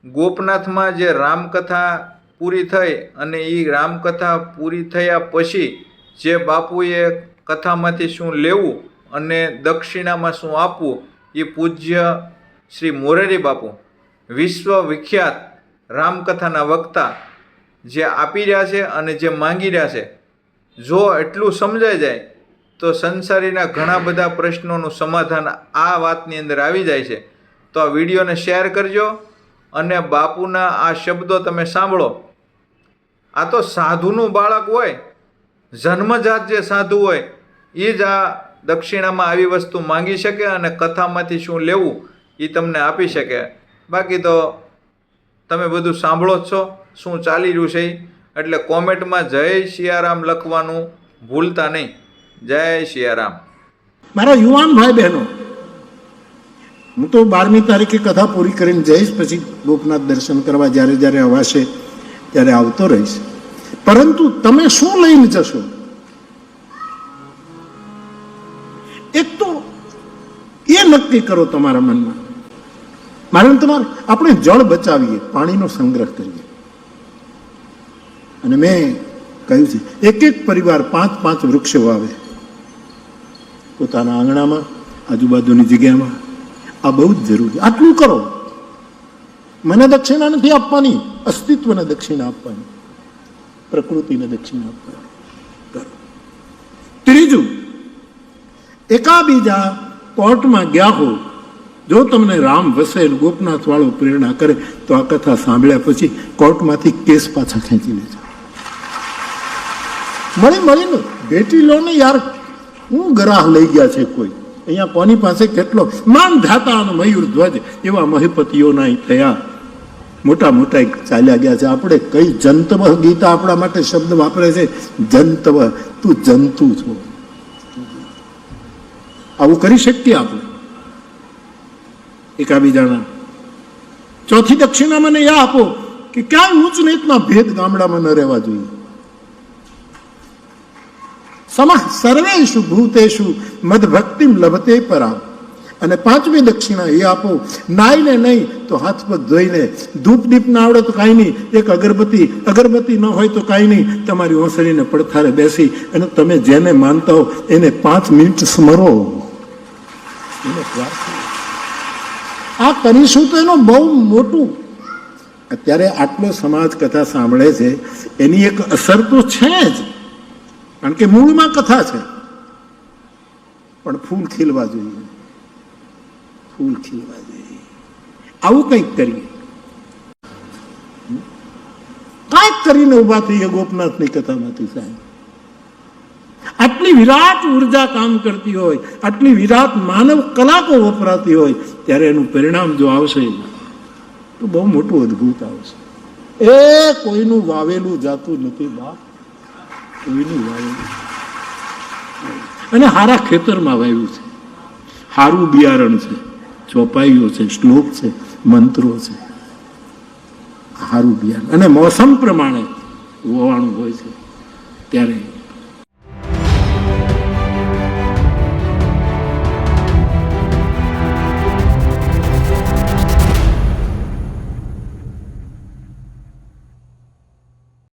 ગોપનાથમાં જે રામકથા પૂરી થઈ અને એ રામકથા પૂરી થયા પછી જે બાપુએ કથામાંથી શું લેવું અને દક્ષિણામાં શું આપવું એ પૂજ્ય શ્રી મોરારી બાપુ વિશ્વ વિખ્યાત રામકથાના વક્તા જે આપી રહ્યા છે અને જે માંગી રહ્યા છે, જો એટલું સમજાઈ જાય તો સંસારીના ઘણા બધા પ્રશ્નોનું સમાધાન આ વાતની અંદર આવી જાય છે. તો આ વિડીયોને શેર કરજો અને બાપુના આ શબ્દો તમે સાંભળો. આ તો સાધુનું બાળક હોય, જન્મજાત જે સાધુ હોય એ જ આ દક્ષિણામાં આવી વસ્તુ માંગી શકે અને કથામાંથી શું લેવું એ તમને આપી શકે. બાકી તો તમે બધું સાંભળો જ છો શું ચાલી રહ્યું છે. એટલે કોમેન્ટમાં જય સિયારામ લખવાનું ભૂલતા નહીં. જય સિયારામ. મારા યુવાન ભાઈ બહેનો, હું તો 12મી તારીખે કથા પૂરી કરીને જઈશ, પછી ગોપનાથ દર્શન કરવા જ્યારે જ્યારે અવાશે ત્યારે આવતો રહીશ. પરંતુ તમે શું લઈને જશો? એક તો એ નક્કી કરો તમારા મનમાં. મારે તમારે આપણે જળ બચાવીએ, પાણીનો સંગ્રહ કરીએ. અને મેં કહ્યું છે એક એક પરિવાર 5-5 વૃક્ષો વાવે પોતાના આંગણામાં, આજુબાજુની જગ્યામાં. આ બહુ જ જરૂરી. આટલું કરો. મને દક્ષિણા નથી આપવાની, અસ્તિત્વને દક્ષિણા આપવાની, પ્રકૃતિને દક્ષિણા આપવાની. કરો. ત્રીજું, એકાબીજા કોર્ટમાં ગયા હો, જો તમને રામ વસે ગોપનાથ વાળો પ્રેરણા કરે તો આ કથા સાંભળ્યા પછી કોર્ટમાંથી કેસ પાછા ખેંચી લેજો. મળીને ભેટી લો ને યાર. હું ગ્રાહ લઈ ગયા છે કોઈ અહીંયા કોની પાસે કેટલો માન ધાતા અને મયુર ધ્વજ એવા મહિપતિઓના થયા, મોટા મોટા ચાલ્યા ગયા છે. આપણે કઈ જંતવ ગીતા આપણા માટે શબ્દ વાપરે છે, જંતવ. તું જંતુ છો. આવું કરી શકીએ આપણે એકાબીજાના. ચોથી દક્ષિણા મને એ આપો કે ક્યાં ઊંચ નીચના ભેદ ગામડામાં ન રહેવા જોઈએ. સમઃ સર્વેષુ ભૂતેષુ મદ ભક્તિમ લભતે પરામ. અને 5મી દક્ષિણા એ આપો, નાઈને નહીં તો હાથ પગ ધોઈને, ધૂપ દીપ ના આવડે તો કાંઈ નહીં, એક અગરબત્તી ન હોય તો કાંઈ નહીં, તમારી ઓસરીને પડથારે બેસી અને તમે જેને માનતા હો એને 5 મિનિટ સ્મરો. આ કરીશું તો એનો બહુ મોટું. અત્યારે આટલો સમાજ કથા સાંભળે છે એની એક અસર તો છે જ, કારણ કે મૂળમાં કથા છે. પણ ફૂલ ખીલવા જોઈએ, ફૂલ ખીલવા જોઈએ. આવું કંઈક કરીએ, કાંઈક કરીને ઉભા થઈએ ગોપનાથની કથામાંથી. સાહેબ, આટલી વિરાટ ઉર્જા કામ કરતી હોય, આટલી વિરાટ માનવ કલાકો વપરાતી હોય, ત્યારે એનું પરિણામ જો આવશે તો બહુ મોટું અદ્ભુત આવશે. એ કોઈનું વાવેલું જાતું નથી બાપ, કોઈનું વાવેલું. અને હારા ખેતરમાં વાવ્યું છે, હારું બિયારણ છે, ચોપાઈઓ છે, શ્લોક છે, મંત્રો છે, હારું બિયારણ. અને મોસમ પ્રમાણે વવાણું હોય છે ત્યારે